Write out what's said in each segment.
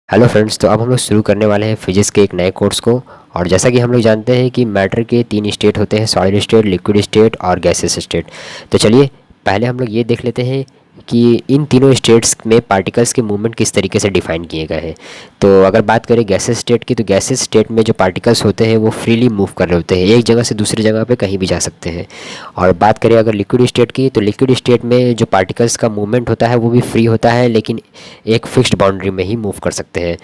Hello friends, तो अब हम लोग शुरू करने वाले हैं फिजिक्स के एक नए कोर्स को। और जैसा कि हम लोग जानते हैं कि मैटर के तीन स्टेट होते हैं, सॉलिड स्टेट, लिक्विड स्टेट और गैसेस स्टेट। तो चलिए पहले हम लोग ये देख लेते हैं कि इन तीनों स्टेट्स में पार्टिकल्स के मूवमेंट किस तरीके से डिफाइन किए गए हैं। तो अगर बात करें गैसेस स्टेट की, तो गैसेस स्टेट में जो पार्टिकल्स होते हैं वो फ्रीली मूव कर रहे होते हैं, एक जगह से दूसरी जगह पे कहीं भी जा सकते हैं। और बात करें अगर लिक्विड स्टेट की, तो लिक्विड स्टेट में जो पार्टिकल्स का मूवमेंट होता है वो भी फ्री होता है, लेकिन एक फिक्स्ड बाउंड्री में ही मूव कर सकते हैं।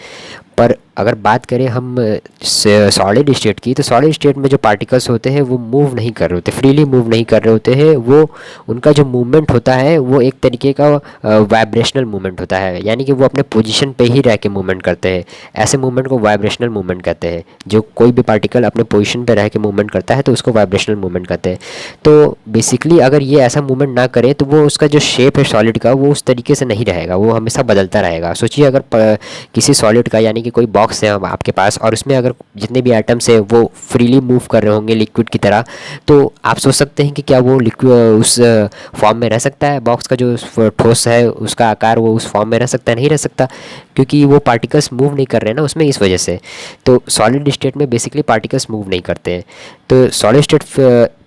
पर अगर बात करें हम सॉलिड स्टेट की, तो सॉलिड स्टेट में जो पार्टिकल्स होते हैं वो मूव नहीं कर रहे होते, फ्रीली मूव नहीं कर रहे होते हैं। वो उनका जो मूवमेंट होता है वो एक तरीके का वाइब्रेशनल मूवमेंट होता है, यानी कि वो अपने पोजीशन पे ही रह के मूवमेंट करते हैं। ऐसे मूवमेंट को वाइब्रेशनल मूवमेंट कहते हैं। जो कोई भी पार्टिकल अपने पोजीशन पे रह के मूवमेंट करता है तो उसको वाइब्रेशनल मूवमेंट कहते हैं। तो बेसिकली अगर ये ऐसा मूवमेंट ना करे तो वो उसका जो शेप है सॉलिड का वो उस तरीके से नहीं रहेगा, वो हमेशा बदलता रहेगा। सोचिए अगर किसी सॉलिड का यानी कि कोई बॉक्स है आपके पास, और उसमें अगर जितने भी आइटम्स है वो फ्रीली मूव कर रहे होंगे लिक्विड की तरह, तो आप सोच सकते हैं कि क्या वो लिक्विड उस फॉर्म में रह सकता है? बॉक्स का जो ठोस है उसका आकार वो उस फॉर्म में रह सकता है? नहीं रह सकता, क्योंकि वो पार्टिकल्स मूव नहीं कर रहे हैं ना उसमें, इस वजह से। तो सॉलिड स्टेट में बेसिकली पार्टिकल्स मूव नहीं करते हैं। तो सॉलिड स्टेट,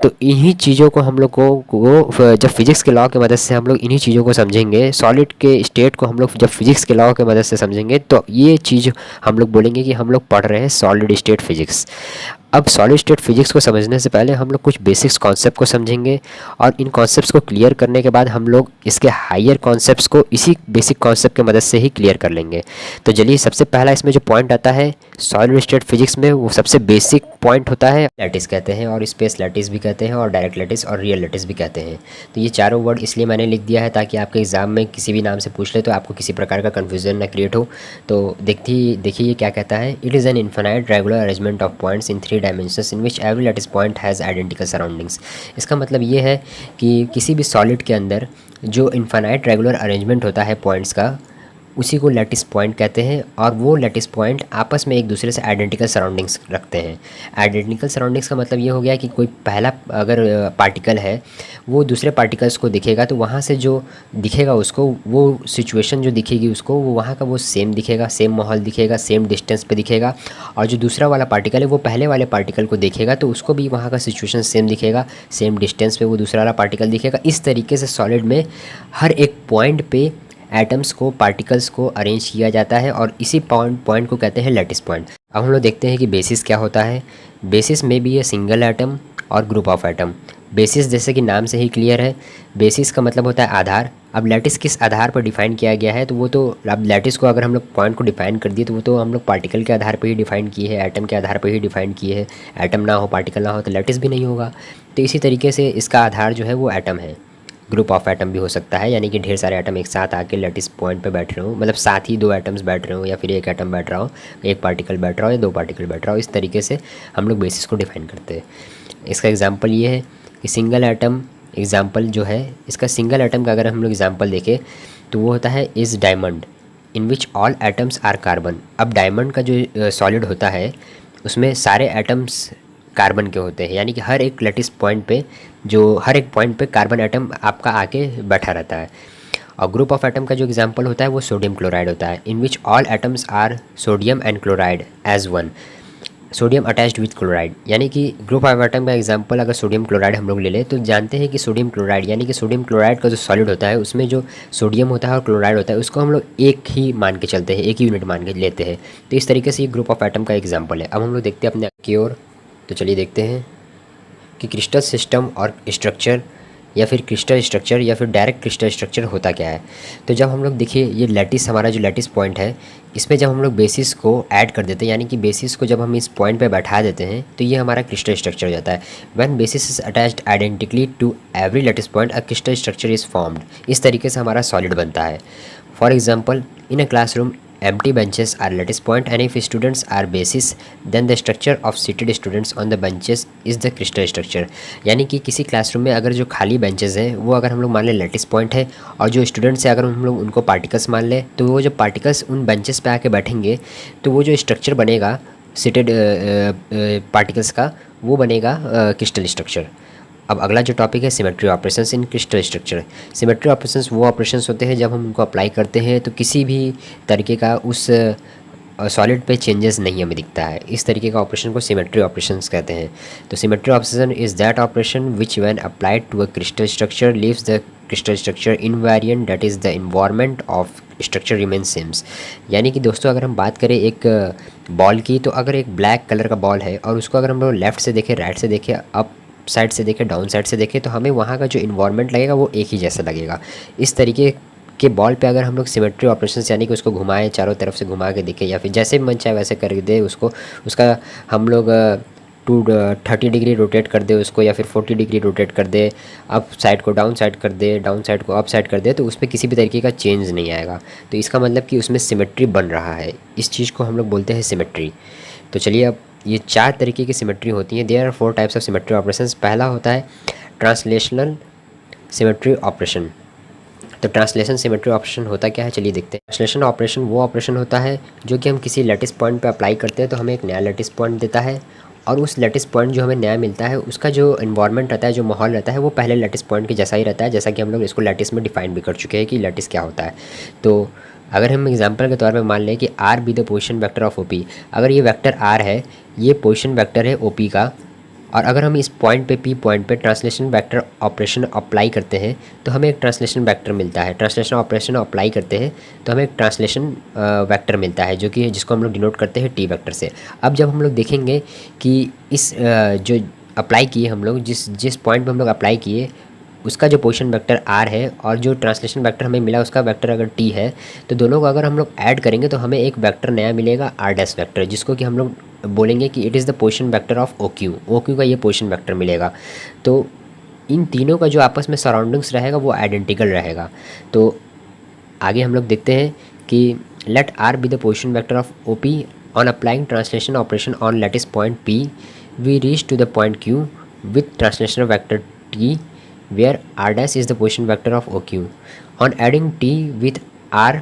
तो इन्हीं चीज़ों को हम लोग को जब फिजिक्स के लॉ की मदद से हम लोग इन्हीं चीज़ों को समझेंगे, सॉलिड के स्टेट को हम लोग जब फिजिक्स के लॉ की मदद से समझेंगे, तो ये चीज़ हम लोग बोलेंगे कि हम लोग पढ़ रहे हैं सॉलिड स्टेट फिजिक्स। अब सॉलिड स्टेट फिजिक्स को समझने से पहले हम लोग कुछ बेसिक्स कॉन्सेप्ट को समझेंगे, और इन कॉन्सेप्ट्स को क्लियर करने के बाद हम लोग इसके हायर कॉन्सेप्ट्स को इसी बेसिक कॉन्सेप्ट की मदद से ही क्लियर कर लेंगे। तो चलिए, सबसे पहला इसमें जो पॉइंट आता है सॉलिड स्टेट फिजिक्स में, वो सबसे बेसिक पॉइंट होता है लैटिस कहते हैं, और स्पेस लैटिस भी कहते हैं, और डायरेक्ट लैटिस और रियल लैटिस भी कहते हैं। तो ये चारों वर्ड इसलिए मैंने लिख दिया है ताकि आपके एग्जाम में किसी भी नाम से पूछ ले तो आपको किसी प्रकार का कन्फ्यूजन ना क्रिएट हो। तो देखिए ये क्या कहता है। It is an infinite regular arrangement of points in 3 dimensions in which every lattice point has identical surroundings. इसका मतलब ये है कि किसी भी सॉलिड के अंदर जो इन्फिनाइट रेगुलर अरेंजमेंट होता है पॉइंट्स का, उसी को लैटिस पॉइंट कहते हैं। और वो लैटिस पॉइंट आपस में एक दूसरे से आइडेंटिकल सराउंडिंग्स रखते हैं। आइडेंटिकल सराउंडिंग्स का मतलब ये हो गया कि कोई पहला अगर पार्टिकल है वो दूसरे पार्टिकल्स को दिखेगा, तो वहाँ से जो दिखेगा उसको, वो सिचुएशन जो दिखेगी उसको, वो वहाँ का वो सेम दिखेगा, सेम माहौल दिखेगा, सेम डिस्टेंस पे दिखेगा। और जो दूसरा वाला पार्टिकल है वो पहले वाले पार्टिकल को देखेगा तो उसको भी वहाँ का सिचुएशन सेम दिखेगा, सेम डिस्टेंस पे वो दूसरा वाला पार्टिकल दिखेगा। इस तरीके से सॉलिड में हर एक पॉइंट पे एटम्स को, पार्टिकल्स को अरेंज किया जाता है, और इसी पॉइंट को कहते हैं लैटिस पॉइंट। अब हम लोग देखते हैं कि बेसिस क्या होता है। बेसिस में भी है सिंगल एटम और ग्रुप ऑफ एटम। बेसिस जैसे कि नाम से ही क्लियर है, बेसिस का मतलब होता है आधार। अब लैटिस किस आधार पर डिफाइन किया गया है, तो वो तो अब लैटिस को अगर हम लोग पॉइंट को डिफाइन कर दिए तो वो तो हम लोग पार्टिकल के आधार पर ही डिफाइन किए हैं, एटम के आधार पर ही डिफाइन किए हैं। एटम ना हो, पार्टिकल ना हो तो लैटिस भी नहीं होगा। तो इसी तरीके से इसका आधार जो है वो एटम है। ग्रुप ऑफ एटम भी हो सकता है, यानी कि ढेर सारे एटम एक साथ आके लैटिस पॉइंट पे बैठ रहे हो, मतलब साथ ही 2 एटम्स बैठ रहे हो, या फिर एक एटम बैठ रहा हो, एक पार्टिकल बैठ रहा हो, या 2 पार्टिकल बैठ रहा हो। इस तरीके से हम लोग बेसिस को डिफाइन करते हैं। इसका एग्जांपल ये है कि सिंगल एटम एग्जांपल जो है इसका, सिंगल एटम का अगर हम लोग एग्जांपल देखें तो वो होता है is diamond in which all atoms are carbon. अब डायमंड का जो सॉलिड होता है उसमें सारे एटम्स कार्बन के होते हैं, यानी कि हर एक लैटिस पॉइंट पे, जो हर एक पॉइंट पे कार्बन एटम आपका आके बैठा रहता है। और ग्रुप ऑफ एटम का जो एग्जांपल होता है वो सोडियम क्लोराइड होता है, in which all atoms are sodium and chloride as one, sodium attached with chloride. यानी कि ग्रुप ऑफ एटम का एग्जांपल अगर सोडियम क्लोराइड हम लोग ले लें तो जानते हैं कि सोडियम क्लोराइड, यानी कि सोडियम क्लोराइड का जो सॉलिड होता है उसमें जो सोडियम होता है और क्लोराइड होता है उसको हम लोग एक ही मान के चलते हैं, एक ही यूनिट मान के लेते हैं। तो इस तरीके से ये ग्रुप ऑफ एटम का एग्जाम्पल है। अब हम लोग देखते हैं अपने की ओर। तो चलिए देखते हैं कि क्रिस्टल सिस्टम और स्ट्रक्चर, या फिर क्रिस्टल स्ट्रक्चर, या फिर डायरेक्ट क्रिस्टल स्ट्रक्चर होता क्या है। तो जब हम लोग देखिए ये लैटिस, हमारा जो लैटिस पॉइंट है, इसमें जब हम लोग बेसिस को ऐड कर देते हैं, यानी कि बेसिस को जब हम इस पॉइंट पे बैठा देते हैं तो ये हमारा क्रिस्टल स्ट्रक्चर हो जाता है। When basis is attached identically to every lattice point a crystal structure is formed. इस तरीके से हमारा सॉलिड बनता है। For example, in a classroom empty benches are lattice point, and if students are basis then the structure of seated students on the benches is the crystal structure। यानी कि किसी classroom में अगर जो खाली बेंचेस हैं वो अगर हम लोग मान लें लैटिस पॉइंट है, और जो स्टूडेंट्स है अगर हम लोग उनको पार्टिकल्स मान लें, तो वो जब पार्टिकल्स उन बेंचेस पे आके बैठेंगे तो वो जो स्ट्रक्चर बनेगा सीटेड पार्टिकल्स का, वो बनेगा क्रिस्टल स्ट्रक्चर। अब अगला जो टॉपिक है symmetry operations in crystal structure. Symmetry operations वो ऑपरेशंस होते हैं जब हम उनको अप्लाई करते हैं तो किसी भी तरीके का उस सॉलिड पे चेंजेस नहीं हमें दिखता है। इस तरीके का ऑपरेशन को सिमेट्री ऑपरेशंस कहते हैं। तो symmetry operation is that operation which when applied to a crystal structure leaves the crystal structure invariant, that is the environment of structure remain sames. यानी कि दोस्तों अगर हम बात करें एक बॉल की, तो अगर एक ब्लैक कलर का बॉल है और उसको अगर हम लोग लेफ़्ट से देखें, राइट से देखें, अप साइड से देखें, डाउन साइड से देखें, तो हमें वहाँ का जो इन्वायरमेंट लगेगा वो एक ही जैसा लगेगा। इस तरीके के बॉल पे अगर हम लोग सिमेट्री ऑपरेशंस यानी कि उसको घुमाएं, चारों तरफ से घुमा के देखें, या फिर जैसे मन चाहे वैसे कर दे उसको, उसका हम लोग 230 डिग्री रोटेट कर दे उसको, या फिर 40 डिग्री रोटेट कर दे, अप साइड को डाउन साइड कर दे, डाउन साइड को अप साइड कर दे, तो उसमें किसी भी तरीके का चेंज नहीं आएगा। तो इसका मतलब कि उसमें सिमेट्री बन रहा है। इस चीज़ को हम लोग बोलते हैं सिमेट्री। तो चलिए, अब ये 4 तरीके की सिमेट्री होती हैं। There are 4 types of symmetry operations. पहला होता है ट्रांसलेशनल सिमेट्री ऑपरेशन। तो ट्रांसलेशन सिमेट्री ऑपरेशन होता क्या है, चलिए देखते हैं। ट्रांसलेशन ऑपरेशन वो ऑपरेशन होता है जो कि हम किसी लैटिस पॉइंट पे अप्लाई करते हैं तो हमें एक नया लैटिस पॉइंट देता है, और उस लैटिस पॉइंट जो हमें नया मिलता है उसका जो इन्वायरमेंट रहता है, जो माहौल रहता है, वो पहले लैटिस पॉइंट के जैसा ही रहता है, जैसा कि हम लोग इसको लैटिस में डिफाइन भी कर चुके हैं कि लैटिस क्या होता है। तो अगर हम एग्जांपल के तौर पे मान लें कि are be the position vector of OP, अगर ये वेक्टर आर है, ये पोजीशन वेक्टर है ओपी का, और अगर हम इस पॉइंट पे पी पॉइंट पे ट्रांसलेशन वेक्टर ऑपरेशन अप्लाई करते हैं तो हमें एक ट्रांसलेशन वेक्टर मिलता है। ट्रांसलेशन ऑपरेशन अप्लाई करते हैं तो हमें एक ट्रांसलेशन वेक्टर मिलता है, जो कि जिसको हम लोग डिनोट करते हैं टी वेक्टर से। अब जब हम लोग देखेंगे कि इस जो अप्लाई किए हम लोग, जिस जिस पॉइंट पे हम लोग अप्लाई किए उसका जो पोजीशन वेक्टर आर है और जो ट्रांसलेशन वेक्टर हमें मिला उसका वेक्टर अगर टी है, तो दोनों को अगर हम लोग ऐड करेंगे तो हमें एक वेक्टर नया मिलेगा आर डैश वेक्टर, जिसको कि हम लोग बोलेंगे कि it is the position vector of O Q. O Q का ये पोजीशन वेक्टर मिलेगा। तो इन तीनों का जो आपस में सराउंडिंग्स रहेगा वो आइडेंटिकल रहेगा। तो आगे हम लोग देखते हैं कि let R be the position vector of O P on applying translation operation on lattice point P we reach to the point Q with translation vector T where r dash is the position vector of OQ. On adding t with r,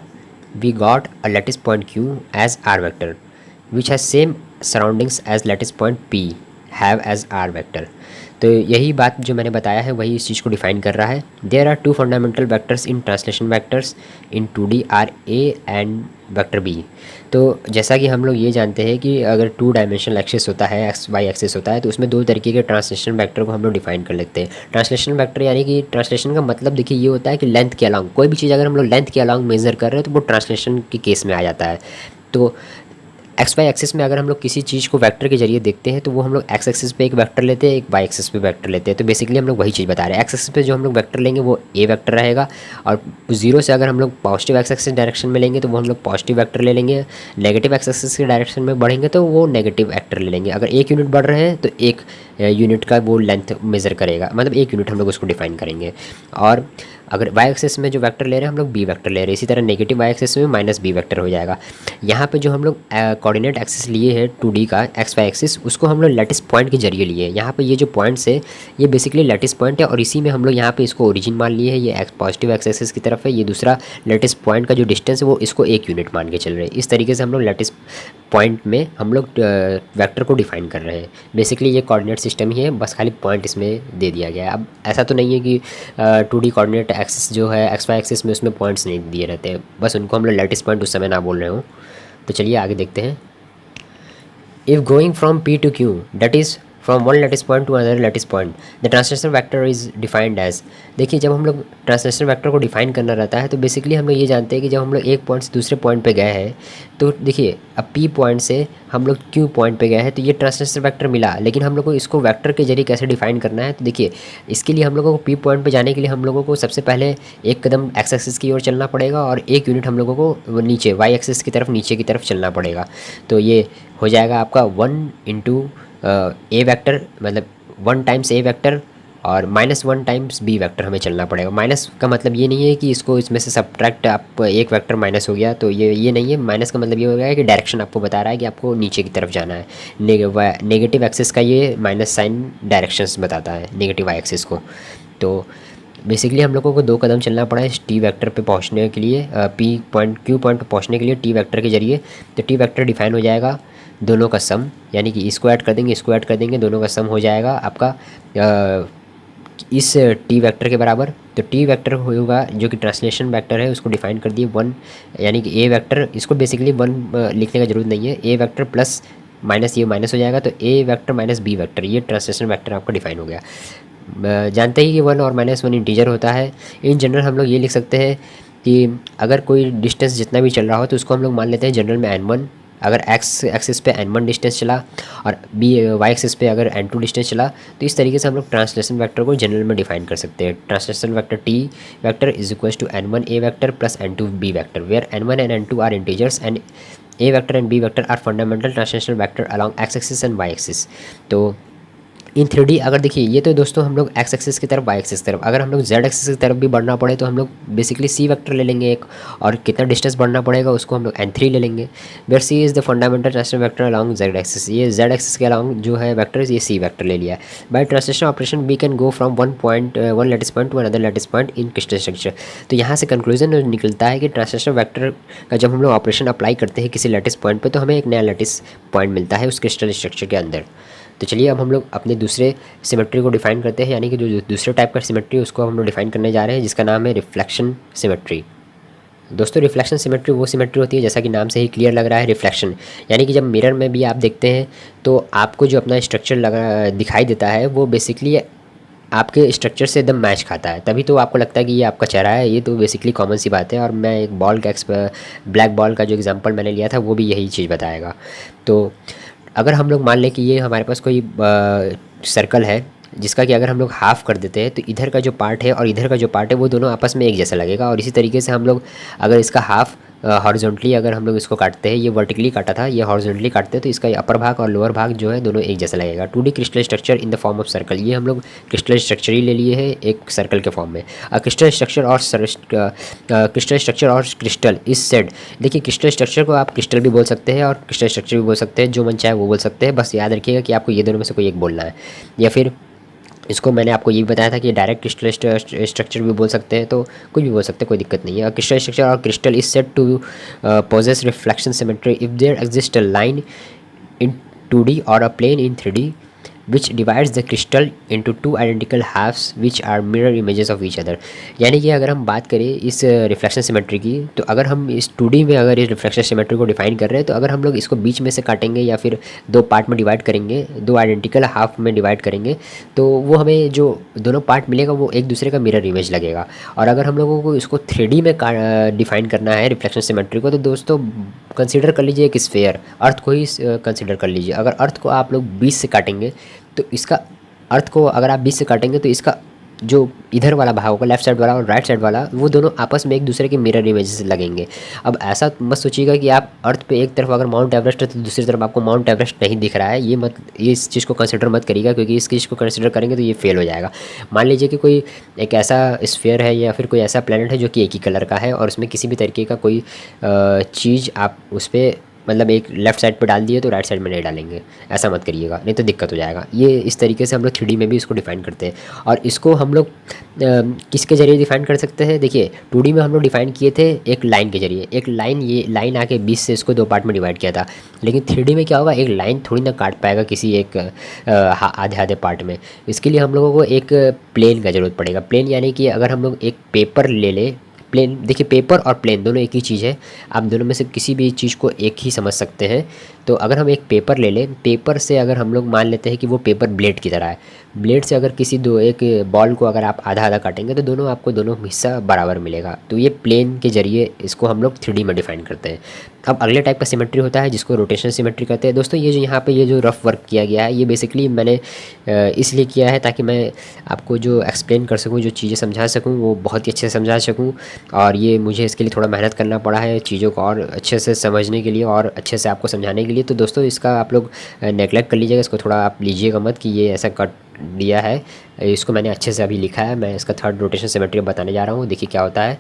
we got a lattice point Q as r vector, which has same surroundings as lattice point P have as r vector. तो यही बात जो मैंने बताया है वही इस चीज़ को डिफाइन कर रहा है। There are 2 fundamental vectors in translation vectors in 2D are A and vector B. तो जैसा कि हम लोग ये जानते हैं कि अगर 2 डायमेंशनल एक्सिस होता है, एक्स वाई एक्सिस होता है, तो उसमें 2 तरीके के ट्रांसलेशन वेक्टर को हम लोग डिफाइन कर लेते हैं। ट्रांसलेशन वेक्टर यानी कि ट्रांसलेशन का मतलब देखिए ये होता है कि लेंथ के अलॉन्ग, कोई भी चीज़ अगर हम लोग लेंथ के अलॉन्ग मेज़र कर रहे हैं तो वो ट्रांसलेशन के केस में आ जाता है। तो एक्स वाई एक्सिस में अगर हम लोग किसी चीज़ को वेक्टर के जरिए देखते हैं तो वो हम लोग एक्स एक्सिस पे एक वेक्टर लेते हैं, एक वाई एक्सिस पे वेक्टर लेते हैं। तो बेसिकली हम लोग वही चीज़ बता रहे हैं। एक्स एक्सिस पे जो हम लोग वेक्टर लेंगे वो ए वेक्टर रहेगा, और 0 से अगर हम लोग पॉजिटिव एक्स एक्सिस डायरेक्शन में लेंगे तो वो हम लोग पॉजिटिव वेक्टर ले लेंगे, नेगेटिव एक्स एक्सिस के डायरेक्शन में बढ़ेंगे तो वो नेगेटिव वेक्टर ले लेंगे। अगर 1 यूनिट बढ़ रहे हैं तो 1 यूनिट का वो लेंथ मेज़र करेगा, मतलब 1 यूनिट हम लोग उसको डिफाइन करेंगे। और अगर वाई एक्सिस में जो वेक्टर ले रहे हैं हम लोग बी वेक्टर ले रहे हैं, इसी तरह नेगेटिव वाई एक्सिस में माइनस बी वेक्टर हो जाएगा। यहाँ पे जो हम लोग कोऑर्डिनेट एक्सिस लिए है 2D का एक्स वाई एक्सिस, उसको हम लोग लैटिस पॉइंट के जरिए लिए। यहाँ पे ये जो पॉइंट्स है ये बेसिकली लैटिस पॉइंट है, और इसी में हम लोग यहाँ पे इसको ओरिजिन मान लिए है। ये पॉजिटिव एक्स एक्सिस की तरफ है, ये दूसरा लैटिस पॉइंट का जो डिस्टेंस है वो इसको 1 यूनिट मान के चल रहे हैं। इस तरीके से हम लोग लैटिस पॉइंट में हम लोग वेक्टर को डिफाइन कर रहे हैं। बेसिकली ये कोऑर्डिनेट सिस्टम ही है, बस खाली पॉइंट इसमें दे दिया गया है। अब ऐसा तो नहीं है कि 2D कोऑर्डिनेट एक्सिस जो है एक्स वाई एक्सिस में उसमें पॉइंट्स नहीं दिए रहते हैं, बस उनको हम लोग लैटिस पॉइंट उस समय ना बोल रहे हो। तो चलिए आगे देखते हैं। If going from P to Q, that is from one lattice point to another lattice point, the translation vector is defined as। देखिए जब हम लोग ट्रांसलेशन वेक्टर को डिफाइन करना रहता है तो बेसिकली हम लोग ये जानते हैं कि जब हम लोग एक पॉइंट से दूसरे पॉइंट पे गए हैं, तो देखिए अब P पॉइंट से हम लोग Q पॉइंट पे गए हैं तो ये ट्रांसलेशन वेक्टर मिला, लेकिन हम लोग को इसको वेक्टर के जरिए कैसे डिफाइन करना है। तो देखिए इसके लिए हम लोगों को P पॉइंट पे जाने के लिए हम लोगों को सबसे पहले एक कदम एक्स एक्सिस की ओर चलना पड़ेगा, और 1 यूनिट हम लोगों को नीचे वाई एक्सिस की तरफ नीचे की तरफ चलना पड़ेगा। तो ये हो जाएगा आपका 1 इंटू ए वेक्टर, मतलब 1 टाइम्स ए वेक्टर और -1 टाइम्स बी वेक्टर हमें चलना पड़ेगा। माइनस का मतलब ये नहीं है कि इसको इसमें से सब्ट्रैक्ट आप एक वेक्टर माइनस हो गया, तो ये नहीं है। माइनस का मतलब ये हो गया कि डायरेक्शन आपको बता रहा है कि आपको नीचे की तरफ जाना है। नेगेटिव एक्सिस का ये माइनस साइन डायरेक्शंस बताता है नेगेटिव वाई एक्सिस को। तो बेसिकली हम लोगों को 2 कदम चलना पड़ा है इस टी वेक्टर पे पहुंचने के लिए, पी पॉइंट क्यू पॉइंट पे पहुंचने के लिए टी वेक्टर के जरिए। तो टी वेक्टर डिफाइन हो जाएगा दोनों का सम, यानी कि इसको ऐड कर देंगे, इसको ऐड कर देंगे, दोनों का सम हो जाएगा आपका इस टी वेक्टर के बराबर। तो टी वेक्टर होगा जो कि ट्रांसलेशन वेक्टर है, उसको डिफाइन कर दिए 1, यानी कि ए वेक्टर, इसको बेसिकली 1 लिखने का जरूरत नहीं है, ए वेक्टर प्लस माइनस ये माइनस हो जाएगा, तो ए वेक्टर माइनस बी वेक्टर, ये ट्रांसलेशन वेक्टर आपका डिफाइन हो गया। जानते ही कि 1 और -1 इंटीजर होता है। इन जनरल हम लोग ये लिख सकते हैं कि अगर कोई डिस्टेंस जितना भी चल रहा हो तो उसको हम लोग मान लेते हैं जनरल में n1। अगर x एक्सिस पे n1 डिस्टेंस चला और y एक्सिस पे अगर n2 डिस्टेंस चला, तो इस तरीके से हम लोग ट्रांसलेशन वेक्टर को जनरल में डिफाइन कर सकते हैं। Translation vector t vector is equals to n1 a vector plus n2 b vector, where n1 and n2 are integers and a vector and b vector are fundamental translation vector along x axis and y axis. तो in 3D अगर देखिए, ये तो दोस्तों हम लोग x axis की तरफ, y एक्सिस की तरफ, अगर हम लोग z एक्सिस की तरफ भी बढ़ना पड़े तो हम लोग बेसिकली c वेक्टर ले लेंगे एक, और कितना डिस्टेंस बढ़ना पड़ेगा उसको हम लोग n3 ले लेंगे। Where c is the fundamental translation vector along z axis, ये z एक्सिस के अलॉन्ग जो है वेक्टर, ये c वेक्टर ले लिया है। By translation operation we can go from one lattice point to another lattice point in crystal structure. तो यहाँ से कंक्लूजन निकलता है कि ट्रांसलेशन वेक्टर का जब हम लोग ऑपरेशन अप्लाई करते हैं किसी लैटिस पॉइंट पर, तो हमें एक नया लैटिस पॉइंट मिलता है उस क्रिस्टल स्ट्रक्चर के अंदर। तो चलिए अब हम लोग अपने दूसरे सिमेट्री को डिफाइन करते हैं, यानी कि जो दूसरे टाइप का सिमेट्री उसको हम लोग डिफाइन करने जा रहे हैं, जिसका नाम है रिफ्लेक्शन सिमेट्री। दोस्तों रिफ्लेक्शन सिमेट्री वो सिमेट्री होती है, जैसा कि नाम से ही क्लियर लग रहा है, रिफ्लेक्शन, यानी कि जब मिरर में भी आप देखते हैं तो आपको जो अपना स्ट्रक्चर लगा दिखाई देता है वो बेसिकली आपके स्ट्रक्चर से एकदम मैच खाता है, तभी तो आपको लगता है कि ये आपका चेहरा है। ये तो बेसिकली कॉमन सी बात है, और मैं एक बॉल का ब्लैक बॉल का जो एग्जांपल मैंने लिया था वो भी यही चीज़ बताएगा। तो अगर हम लोग मान लें कि ये हमारे पास कोई सर्कल है जिसका कि अगर हम लोग हाफ़ कर देते हैं तो इधर का जो पार्ट है और इधर का जो पार्ट है वो दोनों आपस में एक जैसा लगेगा। और इसी तरीके से हम लोग अगर इसका हाफ़ हॉरिजॉन्टली अगर हम लोग इसको काटते हैं, ये वर्टिकली काटा था, ये हॉरिजॉन्टली काटते हैं, तो इसका अपर भाग और लोअर भाग जो है दोनों एक जैसा लगेगा। 2D crystal structure in the form of circle, ये हम लोग क्रिस्टल स्ट्रक्चर ही ले लिए हैं एक सर्कल के फॉर्म में। क्रिस्टल स्ट्रक्चर और क्रिस्टल इस सेट, देखिए क्रिस्टल स्ट्रक्चर को आप क्रिस्टल भी बोल सकते हैं और क्रिस्टल स्ट्रक्चर भी बोल सकते हैं, जो मन चाहे वो बोल सकते हैं, बस याद रखिएगा कि आपको ये दोनों में से कोई एक बोलना है। या फिर इसको मैंने आपको ये भी बताया था कि डायरेक्ट क्रिस्टल स्ट्रक्चर भी बोल सकते हैं, तो कुछ भी बोल सकते हैं, कोई दिक्कत नहीं है। क्रिस्टल स्ट्रक्चर और crystal is set to possess reflection symmetry if there exist a line in 2D और a plane in 3D which divides the crystal into two identical halves which are mirror images of each other। यानी कि अगर हम बात करें इस reflection symmetry की, तो अगर हम इस 2D में अगर इस रिफ्लेक्शन सिमेट्री को डिफाइन कर रहे हैं, तो अगर हम लोग इसको बीच में से काटेंगे या फिर दो पार्ट में डिवाइड करेंगे, दो आइडेंटिकल हाफ में डिवाइड करेंगे, तो वो हमें जो दोनों पार्ट मिलेगा वो एक दूसरे का मिरर इमेज लगेगा। और अगर हम लोगों को इसको 3D में डिफाइन करना है रिफ्लेक्शन सिमेट्री को, तो दोस्तों कंसिडर कर लीजिए एक स्फेयर, अर्थ को ही कंसिडर कर लीजिए। अगर अर्थ को आप लोग 20 से काटेंगे तो इसका अर्थ को अगर आप 20 से काटेंगे तो इसका जो इधर वाला भाग होगा, लेफ्ट साइड वाला और राइट साइड वाला, वो दोनों आपस में एक दूसरे के मिरर इमेजेस लगेंगे। अब ऐसा मत सोचिएगा कि आप अर्थ पे एक तरफ अगर माउंट एवरेस्ट है तो दूसरी तरफ आपको माउंट एवरेस्ट नहीं दिख रहा है, ये इस चीज़ को कंसिडर मत करिएगा, क्योंकि इस चीज़ को कंसिडर करेंगे तो ये फेल हो जाएगा। मान लीजिए कि कोई एक ऐसा स्फीयर है या फिर कोई ऐसा प्लेनेट है जो कि एक ही कलर का है और उसमें किसी भी तरीके का कोई चीज़ आप उस पर मतलब एक लेफ्ट साइड पे डाल दिए तो राइट साइड में नहीं डालेंगे, ऐसा मत करिएगा, नहीं तो दिक्कत हो जाएगा। ये इस तरीके से हम लोग 3D में भी इसको डिफ़ाइन करते हैं। और इसको हम लोग किसके ज़रिए डिफ़ाइन कर सकते हैं? देखिए 2D में हम लोग डिफ़ाइन किए थे एक लाइन के ज़रिए, एक लाइन, ये लाइन आके 20 से इसको दो पार्ट में डिवाइड किया था। लेकिन 3D में क्या होगा, एक लाइन थोड़ी ना काट पाएगा किसी एक आधे आधे पार्ट में। इसके लिए हम लोगों को एक प्लेन का ज़रूरत पड़ेगा। प्लेन यानी कि अगर हम लोग एक पेपर ले लें, प्लेन, देखिए पेपर और प्लेन दोनों एक ही चीज़ है, आप दोनों में से किसी भी चीज़ को एक ही समझ सकते हैं। तो अगर हम एक पेपर ले लें, पेपर से अगर हम लोग मान लेते हैं कि वो पेपर ब्लेड की तरह है, ब्लेड से अगर किसी एक बॉल को अगर आप आधा आधा काटेंगे तो दोनों आपको दोनों हिस्सा बराबर मिलेगा। तो ये प्लेन के ज़रिए इसको हम लोग 3D में डिफ़ाइन करते हैं। अब अगले टाइप का सिमेट्री होता है जिसको रोटेशन सिमेट्री कहते हैं। दोस्तों ये जो यहाँ पे ये जो रफ वर्क किया गया है, ये बेसिकली मैंने इसलिए किया है ताकि मैं आपको जो एक्सप्लेन कर सकूँ, जो चीज़ें समझा सकूँ, वो बहुत ही अच्छे से समझा सकूँ। और ये मुझे इसके लिए थोड़ा मेहनत करना पड़ा है चीज़ों को और अच्छे से समझने के लिए और अच्छे से आपको समझाने के लिए। तो दोस्तों इसका आप लोग नेगलेक्ट कर लीजिएगा, इसको थोड़ा आप लीजिएगा मत कि ये ऐसा कट दिया है। इसको मैंने अच्छे से अभी लिखा है। मैं इसका थर्ड रोटेशन सिमेट्री बताने जा रहा हूँ, देखिए क्या होता है।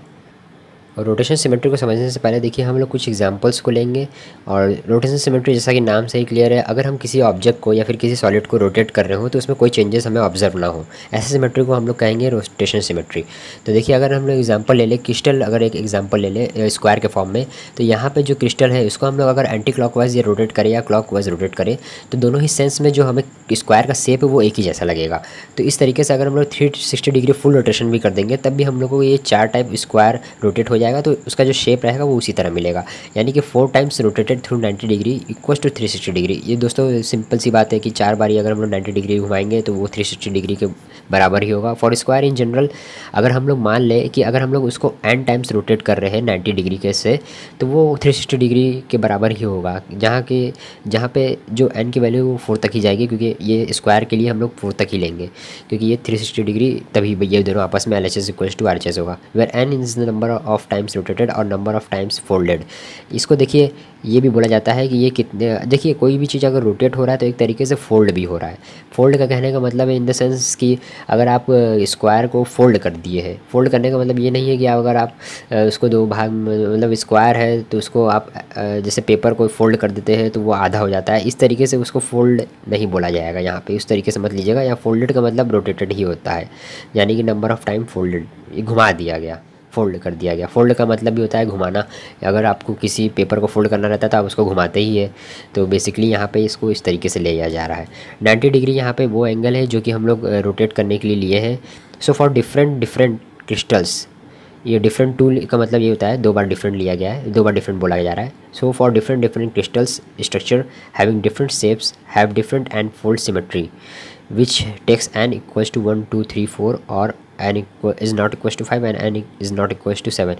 और रोटेशन सिमेट्री को समझने से पहले देखिए हम लोग कुछ एग्जांपल्स को लेंगे। और रोटेशन सिमेट्री जैसा कि नाम से ही क्लियर है, अगर हम किसी ऑब्जेक्ट को या फिर किसी सॉलिड को रोटेट कर रहे हो तो उसमें कोई चेंजेस हमें ऑब्जर्व ना हो, ऐसे सिमेट्री को हम लोग कहेंगे रोटेशन सिमेट्री। तो देखिए अगर हम लोग एग्जाम्पल ले लें क्रिस्टल, अगर एक एग्जाम्पल ले लें स्क्वायर के फॉर्म में, तो यहाँ पर जो क्रिस्टल है उसको हम लोग अगर एंटी क्लॉकवाइज या रोटेट करें या क्लॉकवाइज रोटेट करें तो दोनों ही सेंस में जो हमें स्क्वायर का शेप है वो एक ही जैसा लगेगा। तो इस तरीके से अगर हम लोग 360 डिग्री फुल रोटेशन भी कर देंगे तब भी हम लोग को ये 4 टाइप स्क्वायर रोटेट हो जाएगा, तो उसका जो शेप रहेगा वो उसी तरह मिलेगा। यानी कि 4 times rotated through 90 degree equals to 360 degree. ये दोस्तों सिंपल सी बात है कि 4 बारी अगर हम लोग 90 डिग्री घुमाएंगे तो वो 360 डिग्री के बराबर ही होगा। फॉर स्क्वायर इन जनरल अगर हम लोग मान लें कि अगर हम लोग उसको n टाइम्स रोटेट कर रहे हैं 90 डिग्री के से, तो वो 360 डिग्री के बराबर ही होगा, जहाँ पे जो n की वैल्यू वो 4 तक ही जाएगी, क्योंकि ये स्क्वायर के लिए हम लोग 4 तक ही लेंगे, क्योंकि ये 360 डिग्री तभी ये दोनों आपस में LHS इक्वल्स टू RHS होगा, where n is the number of times rotated और नंबर ऑफ टाइम्स फोल्डेड। इसको देखिए ये भी बोला जाता है कि ये कितने, देखिए कोई भी चीज़ अगर रोटेट हो रहा है तो एक तरीके से फोल्ड भी हो रहा है। फोल्ड का कहने का मतलब है इन द सेंस कि अगर आप स्क्वायर को फोल्ड कर दिए हैं, फोल्ड करने का मतलब ये नहीं है कि अगर आप उसको दो भाग मतलब स्क्वायर है तो उसको आप जैसे पेपर को फोल्ड कर देते हैं तो वो आधा हो जाता है, इस तरीके से उसको फोल्ड नहीं बोला जाएगा यहाँ पे, उस तरीके से मत लीजिएगा। या फोल्डेड का मतलब रोटेटेड ही होता है, यानी कि नंबर ऑफ टाइम फोल्डेड, घुमा दिया गया, फोल्ड कर दिया गया। फोल्ड का मतलब भी होता है घुमाना। अगर आपको किसी पेपर को फोल्ड करना रहता है तो आप उसको घुमाते ही है, तो बेसिकली यहाँ पे इसको इस तरीके से लिया जा रहा है। 90 डिग्री यहाँ पे वो एंगल है जो कि हम लोग रोटेट करने के लिए लिए हैं। सो फॉर डिफरेंट क्रिस्टल्स, ये डिफरेंट टूल का मतलब ये होता है 2 बार डिफरेंट लिया गया है, 2 बार डिफरेंट बोला जा रहा है। So for different crystals structure having different shapes have different and fold symmetry which takes n equals to 1 2 3 4 और n is not equals to 5 and n is not equals to 7।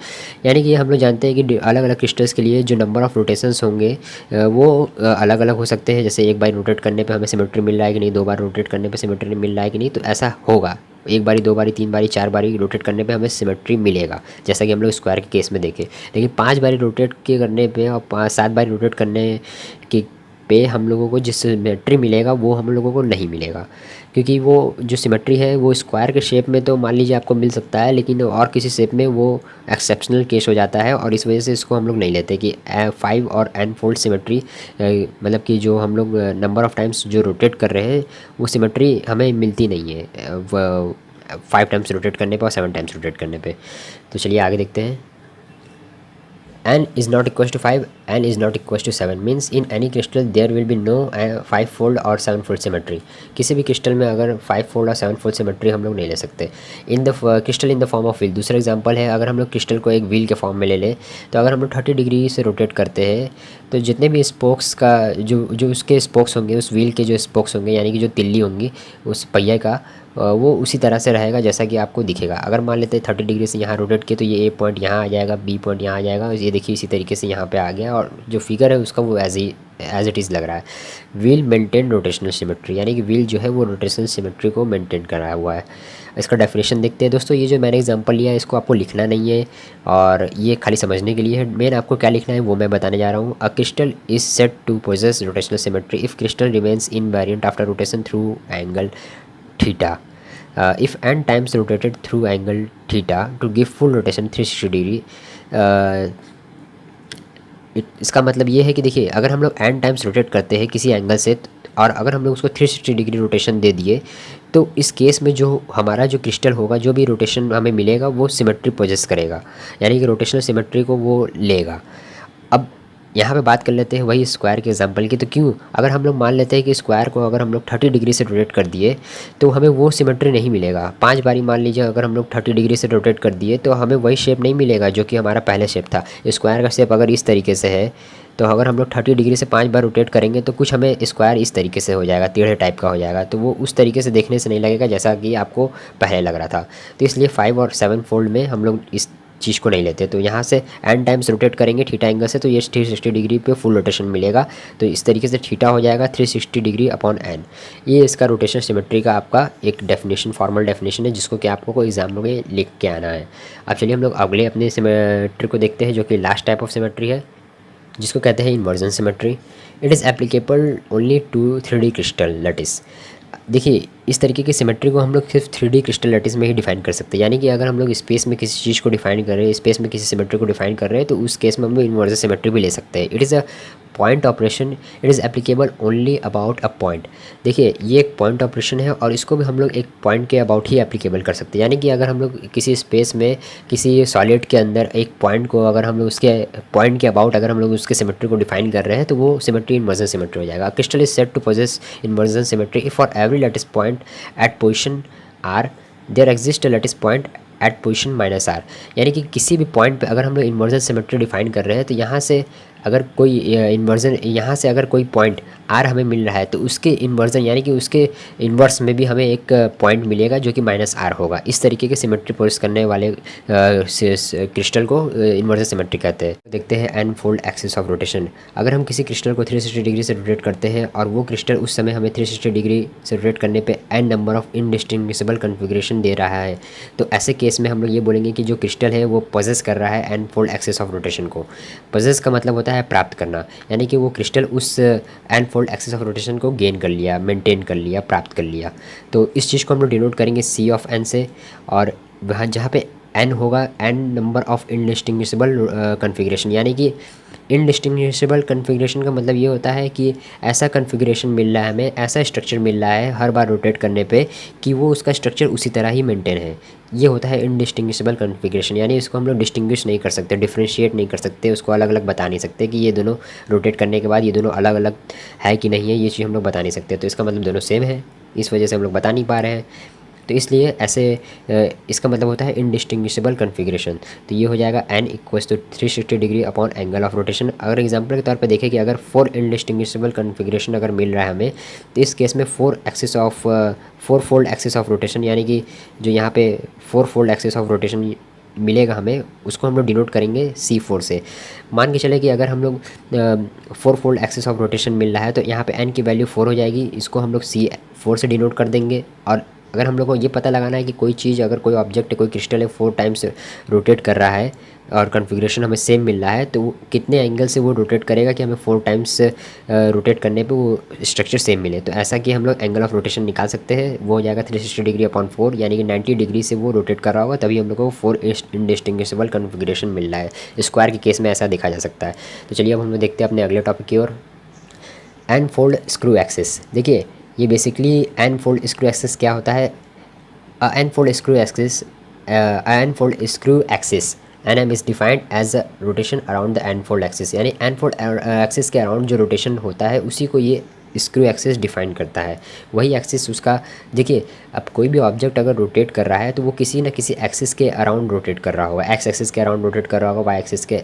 यानी कि हम लोग जानते हैं कि अलग अलग क्रिस्टल्स के लिए जो नंबर ऑफ़ रोटेशंस होंगे वो अलग अलग हो सकते हैं। जैसे एक बार रोटेट करने पे हमें सिमेट्री मिल रहा है कि नहीं, 2 बार रोटेट करने पे सिमेट्री मिल रहा है कि नहीं, तो ऐसा होगा। एक बारी, 2 बारी, 3 बारी, 4 बारी रोटेट करने पे हमें सिमेट्री मिलेगा, जैसा कि हम लोग स्क्वायर के केस में देखें। लेकिन 5 बारी रोटेट के करने पे और 7 बारी रोटेट करने के पे हम लोगों को जिस सिमेट्री मिलेगा वो हम लोगों को नहीं मिलेगा, क्योंकि वो जो सिमेट्री है वो स्क्वायर के शेप में तो मान लीजिए आपको मिल सकता है, लेकिन और किसी शेप में वो एक्सेप्शनल केस हो जाता है, और इस वजह से इसको हम लोग नहीं लेते कि 5 और n फोल्ड सिमेट्री, मतलब कि जो हम लोग नंबर ऑफ़ टाइम्स जो रोटेट कर रहे हैं वो सिमेट्री हमें मिलती नहीं है 5 टाइम्स रोटेट करने पर और 7 टाइम्स रोटेट करने पर। तो चलिए आगे देखते हैं। n is not equals to 5, n is not equals to 7 means in any crystal there will be no 5 fold और 7 fold symmetry। किसी भी क्रिस्टल में अगर 5 फोल्ड और 7 फोल्ड सिमेट्री हम लोग नहीं ले सकते। In the crystal in the form of wheel, दूसरा एग्जांपल है, अगर हम लोग क्रिस्टल को एक व्हील के फॉर्म में ले लें तो अगर हम लोग 30 डिग्री से रोटेट करते हैं तो जितने भी स्पोक्स का जो उसके स्पोक्स होंगे, उस व्हील के जो स्पोक्स होंगे यानी कि जो तिल्ली होंगी उस पहिए का, वो उसी तरह से रहेगा जैसा कि आपको दिखेगा। अगर मान लेते हैं 30 डिग्री से यहाँ रोटेट किए तो ये A पॉइंट यहाँ आ जाएगा, B पॉइंट यहाँ आ जाएगा, ये देखिए इसी तरीके से यहाँ पे आ गया, और जो फिगर है उसका वो एज इट इज़ लग रहा है। व्हील मेंटेन रोटेशनल सिमेट्री, यानी कि व्हील जो है वो रोटेशनल सिमेट्री को मेंटेन कर रहा हुआ है। इसका डेफिनेशन देखते हैं दोस्तों। ये जो मैंने एग्जांपल लिया है इसको आपको लिखना नहीं है, और ये खाली समझने के लिए है। मेन आपको क्या लिखना है वो मैं बताने जा रहा हूँ। A crystal is set to possess rotational symmetry if crystal remains invariant after rotation through angle theta. If n times rotated through angle theta to give full rotation 360 degree. इसका मतलब ये है कि देखिए अगर हम लोग n टाइम्स रोटेट करते हैं किसी एंगल से, और अगर हम लोग उसको 360 डिग्री रोटेशन दे दिए तो इस केस में जो हमारा जो क्रिस्टल होगा, जो भी रोटेशन हमें मिलेगा वो सिमेट्री पोजेस करेगा, यानी कि रोटेशनल सिमेट्री को वो लेगा। अब यहाँ पे बात कर लेते हैं वही स्क्वायर के एग्जांपल की। तो क्यों, अगर हम लोग मान लेते हैं कि स्क्वायर को अगर हम लोग 30 डिग्री से रोटेट कर दिए तो हमें वो सिमेट्री नहीं मिलेगा। 5 बारी मान लीजिए अगर हम लोग 30 डिग्री से रोटेट कर दिए तो हमें वही शेप नहीं मिलेगा जो कि हमारा पहले शेप था। स्क्वायर का शेप अगर इस तरीके से है तो अगर हम लोग 30 डिग्री से 5 बार रोटेट करेंगे तो कुछ हमें स्क्वायर इस तरीके से हो जाएगा, टेढ़े टाइप का हो जाएगा, तो वो उस तरीके से देखने से नहीं लगेगा जैसा कि आपको पहले लग रहा था। तो इसलिए 5 और 7 फोल्ड में हम लोग इस चीज़ को नहीं लेते। तो यहाँ से n टाइम्स रोटेट करेंगे थीटा एंगल से तो ये 360 डिग्री पे फुल रोटेशन मिलेगा, तो इस तरीके से थीटा हो जाएगा 360 डिग्री अपॉन n। ये इसका रोटेशन सिमेट्री का आपका एक डेफिनेशन, फॉर्मल डेफिनेशन है, जिसको कि आपको कोई एग्जाम में लिख के आना है। अब चलिए हम लोग अगले अपने सिमेट्री को देखते हैं, जो कि लास्ट टाइप ऑफ सिमेट्री है, जिसको कहते हैं inversion symmetry. It is applicable only to 3D crystal lattice. देखिए इस तरीके की सिमेट्री को हम लोग सिर्फ 3D क्रिस्टल लैटिस में ही डिफाइन कर सकते हैं। यानी कि अगर हम लोग स्पेस में किसी चीज़ को डिफाइन कर रहे हैं, स्पेस में किसी सिमेट्री को डिफाइन कर रहे हैं, तो उस केस में हम लोग इन्वर्जन सिमेट्री भी ले सकते हैं। It is a point operation, it is applicable only about a point. देखिए ये एक पॉइंट ऑपरेशन है और इसको भी हम लोग एक पॉइंट के अबाउट ही एप्लीकेबल कर सकते हैं। यानी कि अगर हम लोग किसी स्पेस में किसी सॉलिड के अंदर एक पॉइंट को अगर हम लोग उसके पॉइंट के अबाउट अगर हम लोग उसके सिमेट्री को डिफाइन कर रहे हैं, तो वो सिमेट्री इन्वर्जन सिमेट्री हो जाएगा। Crystal is said to possess inversion symmetry if for every lattice point at position R there exist lattice point at position minus R. यानी कि किसी भी पॉइंट पे अगर हम लोग इन्वर्जन सिमेट्री डिफाइन कर रहे हैं, तो यहाँ से अगर कोई इन्वर्जन, यहाँ से अगर कोई पॉइंट आर हमें मिल रहा है, तो उसके इन्वर्जन यानी कि उसके इन्वर्स में भी हमें एक पॉइंट मिलेगा जो कि माइनस आर होगा। इस तरीके के सिमेट्री प्रोड्यूस करने वाले क्रिस्टल को इन्वर्जन सिमेट्री कहते हैं। देखते हैं N fold axis of rotation. अगर हम किसी क्रिस्टल को 360 डिग्री से रोटेट करते हैं और वो क्रिस्टल उस समय हमें 360 डिग्री से रोटेट करने पे n number of indistinguishable configuration दे रहा है, तो ऐसे केस में हम लोग ये बोलेंगे कि जो क्रिस्टल है वो पोजेस कर रहा है N fold axis of rotation को। पोजेस का मतलब होता है प्राप्त करना, यानी कि वो क्रिस्टल उस N fold axis of rotation को गेन कर लिया, मेंटेन कर लिया, प्राप्त कर लिया। तो इस चीज़ को हम लोग डिनोट करेंगे सी ऑफ एन से, और वहाँ जहाँ पे एन होगा N number of indistinguishable configuration. यानी कि इनडिस्टिंग्विशेबल कन्फिग्रेशन का मतलब ये होता है कि ऐसा कन्फिग्रेशन मिल रहा है हमें, ऐसा स्ट्रक्चर मिल रहा है हर बार रोटेट करने पे कि वो उसका स्ट्रक्चर उसी तरह ही मेंटेन है। ये होता है इनडिस्टिंग्विशेबल कन्फिग्रेशन। यानी इसको हम लोग डिस्टिंग्विश नहीं कर सकते, डिफ्रेंशिएट नहीं कर सकते, उसको अलग अलग बता नहीं सकते कि ये दोनों रोटेट करने के बाद ये दोनों अलग अलग है कि नहीं है, ये चीज़ हम लोग बता नहीं सकते। तो इसका मतलब दोनों सेम है, इस वजह से हम लोग बता नहीं पा रहे हैं। तो इसलिए ऐसे इसका मतलब होता है इनडिस्टिंग्विशेबल कन्फिग्रेशन। तो ये हो जाएगा N equals to 360 degree upon angle of rotation. अगर एग्जांपल के तौर पे देखें कि अगर 4 इनडिस्टिंग्विशेबल कन्फिग्रेशन अगर मिल रहा है हमें, तो इस केस में 4 फोल्ड एक्सिस ऑफ रोटेशन, यानी कि जो यहाँ पे 4 फोल्ड एक्सिस ऑफ रोटेशन मिलेगा हमें, उसको हम लोग डिनोट करेंगे C4 से। मान के चले कि अगर हम लोग 4 फोल्ड एक्सिस ऑफ रोटेशन मिल रहा है, तो यहाँ पे n की वैल्यू 4 हो जाएगी, इसको हम लोग C4 से डिनोट कर देंगे। और अगर हम लोग को ये पता लगाना है कि कोई चीज़, अगर कोई ऑब्जेक्ट, कोई क्रिस्टल है 4 टाइम्स रोटेट कर रहा है और कन्फिग्रेशन हमें सेम मिल रहा है, तो वो कितने एंगल से वो रोटेट करेगा कि हमें 4 टाइम्स रोटेट करने पे वो स्ट्रक्चर सेम मिले। तो ऐसा कि हम लोग एंगल ऑफ रोटेशन निकाल सकते हैं, वो हो जाएगा 360 डिग्री अपॉन 4, यानी कि 90 डिग्री से वो रोटेट कर रहा होगा, तभी हम लोग को 4 इनडिस्टिंग्विशेबल कन्फिग्रेशन मिल रहा है। स्क्वायर के केस में ऐसा देखा जा सकता है। तो चलिए अब हम लोग देखते हैं अपने अगले टॉपिक की ओर, एन फोल्ड स्क्रू एक्सिस। देखिए ये basically N fold screw axis क्या होता है। n-fold screw axis, n-fold screw axis nm is defined as a rotation around the n-fold axis। यानी n-fold axis के अराउंड जो रोटेशन होता है उसी को ये स्क्रू एक्सिस डिफाइन करता है। वही एक्सिस उसका, देखिए अब कोई भी ऑब्जेक्ट अगर रोटेट कर रहा है तो वो किसी न किसी एक्सिस के अराउंड रोटेट कर रहा होगा, एक्स एक्सिस के अराउंड रोटेट कर रहा होगा, वाई एक्सिस के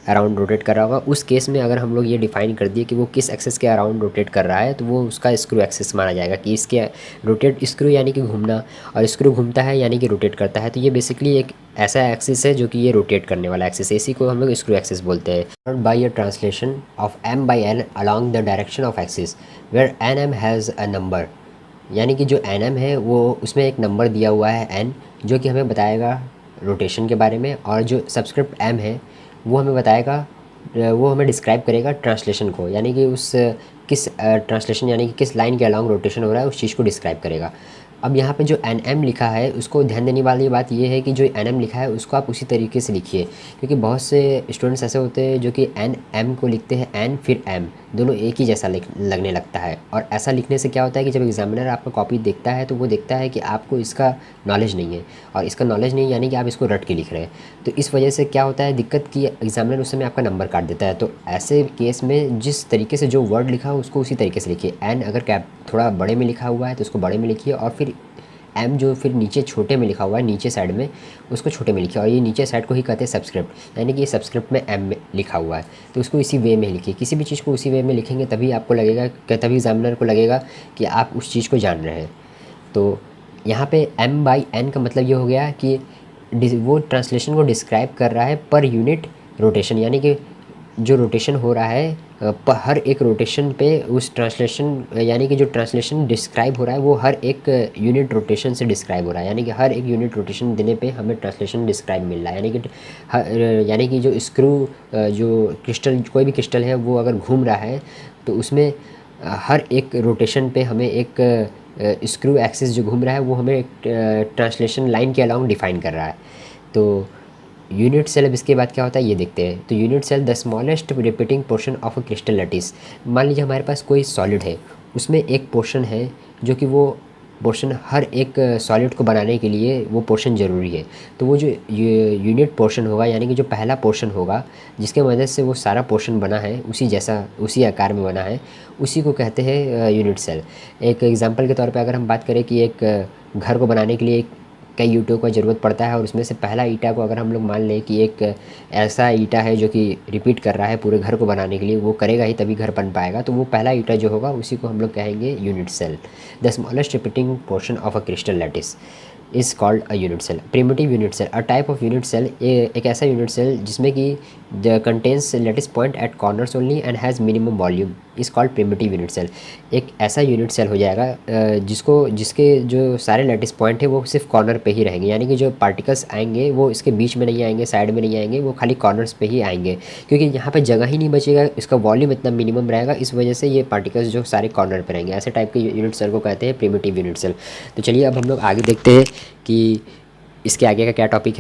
अराउंड रोटेट कर रहा होगा। उस केस में अगर हम लोग ये डिफाइन कर दिए कि वो किस एक्सिस के अराउंड रोटेट कर रहा है, तो वो उसका स्क्रू एक्सिस माना जाएगा कि इसके रोटेट, स्क्रू यानी कि घूमना, और स्क्रू घूमता है यानी कि रोटेट करता है। तो ये बेसिकली एक ऐसा एक्सिस है जो कि ये रोटेट करने वाला एक्सिस है, इसी को हम लोग स्क्रू एक्सिस बोलते हैं। By a translation of m by n along the direction of axis where nm has a number. यानी कि जो nm है वो उसमें एक नंबर दिया हुआ है n, जो कि हमें बताएगा रोटेशन के बारे में, और जो सब्सक्रिप्ट m है वो हमें बताएगा, वो हमें डिस्क्राइब करेगा ट्रांसलेशन को, यानी कि उस किस ट्रांसलेशन यानी कि किस लाइन के अलॉन्ग रोटेशन हो रहा है उस चीज़ को डिस्क्राइब करेगा। अब यहाँ पे जो nm लिखा है उसको ध्यान देने वाली बात ये है कि जो nm लिखा है उसको आप उसी तरीके से लिखिए, क्योंकि बहुत से स्टूडेंट्स ऐसे होते हैं जो कि nm को लिखते हैं n फिर m, दोनों एक ही जैसा लगने लगता है। और ऐसा लिखने से क्या होता है कि जब एग्जामिनर आपका कॉपी देखता है तो वो देखता है कि आपको इसका नॉलेज नहीं है, और इसका नॉलेज नहीं यानी कि आप इसको रट के लिख रहे हैं। तो इस वजह से क्या होता है दिक्कत की एग्जामिनर उस समय आपका नंबर काट देता है। तो ऐसे केस में जिस तरीके से जो वर्ड लिखा हो उसको उसी तरीके से लिखिए। n अगर कैप थोड़ा बड़े में लिखा हुआ है तो उसको बड़े में लिखिए, और फिर m जो फिर नीचे छोटे में लिखा हुआ है नीचे साइड में उसको छोटे में लिखिए। और ये नीचे साइड को ही कहते हैं सब्सक्रिप्ट, यानी कि ये सब्सक्रिप्ट में m में लिखा हुआ है, तो उसको इसी वे में लिखिए। किसी भी चीज़ को उसी वे में लिखेंगे तभी आपको लगेगा, तभी एग्जामिनर को लगेगा कि आप उस चीज़ को जान रहे हैं। तो यहाँ पे m बाई n का मतलब ये हो गया कि वो ट्रांसलेशन को डिस्क्राइब कर रहा है पर यूनिट रोटेशन, यानी कि जो रोटेशन हो रहा है हर एक रोटेशन पे उस ट्रांसलेशन, यानी कि जो ट्रांसलेशन डिस्क्राइब हो रहा है वो हर एक यूनिट रोटेशन से डिस्क्राइब हो रहा है, यानी कि हर एक यूनिट रोटेशन देने पे हमें ट्रांसलेशन डिस्क्राइब मिल रहा है। यानी कि जो स्क्रू, जो क्रिस्टल, कोई भी क्रिस्टल है वो अगर घूम रहा है तो उसमें हर एक रोटेशन पे हमें एक स्क्रू एक्सिस जो घूम रहा है वो हमें एक ट्रांसलेशन लाइन के अलाउंग डिफाइन कर रहा है। तो यूनिट सेल, अब इसके बाद क्या होता है ये देखते हैं। तो unit cell the smallest repeating portion of a crystal lattice. मान लीजिए हमारे पास कोई सॉलिड है, उसमें एक पोर्शन है जो कि वो पोर्शन हर एक सॉलिड को बनाने के लिए वो पोर्शन ज़रूरी है। तो वो जो यूनिट पोर्शन होगा, यानी कि जो पहला पोर्शन होगा जिसके मदद से वो सारा पोर्शन बना है, उसी जैसा उसी आकार में बना है, उसी को कहते हैं यूनिट सेल। एक एग्जांपल के तौर पे अगर हम बात करें कि एक घर को बनाने के लिए कई ईंटों का ज़रूरत पड़ता है, और उसमें से पहला ईंटा को अगर हम लोग मान लें कि एक ऐसा ईंटा है जो कि रिपीट कर रहा है पूरे घर को बनाने के लिए, वो करेगा ही तभी घर बन पाएगा, तो वो पहला ईंटा जो होगा उसी को हम लोग कहेंगे unit cell. The smallest repeating portion of a crystal lattice is called a unit cell. Primitive unit cell a type of unit cell, एक ऐसा यूनिट सेल जिसमें कि the contains lattice point at corners only and has minimum volume is called primitive unit cell. एक ऐसा unit cell हो जाएगा जिसके जो सारे लैटिस पॉइंट है वो सिर्फ कॉर्नर पे ही रहेंगे, यानी कि जो पार्टिकल्स आएंगे वो इसके बीच में नहीं आएंगे, साइड में नहीं आएंगे, वो खाली कॉर्नर्स पे ही आएंगे, क्योंकि यहाँ पे जगह ही नहीं बचेगा, इसका वॉल्यूम इतना मिनिमम रहेगा, इस वजह से ये पार्टिकल्स जो सारे कॉर्नर पे रहेंगे। ऐसे टाइप के यूनिट सेल को कहते हैं प्रिमिटिव यूनिट सेल। तो चलिए अब हम लोग आगे देखते हैं कि इसके आगे का क्या टॉपिक है।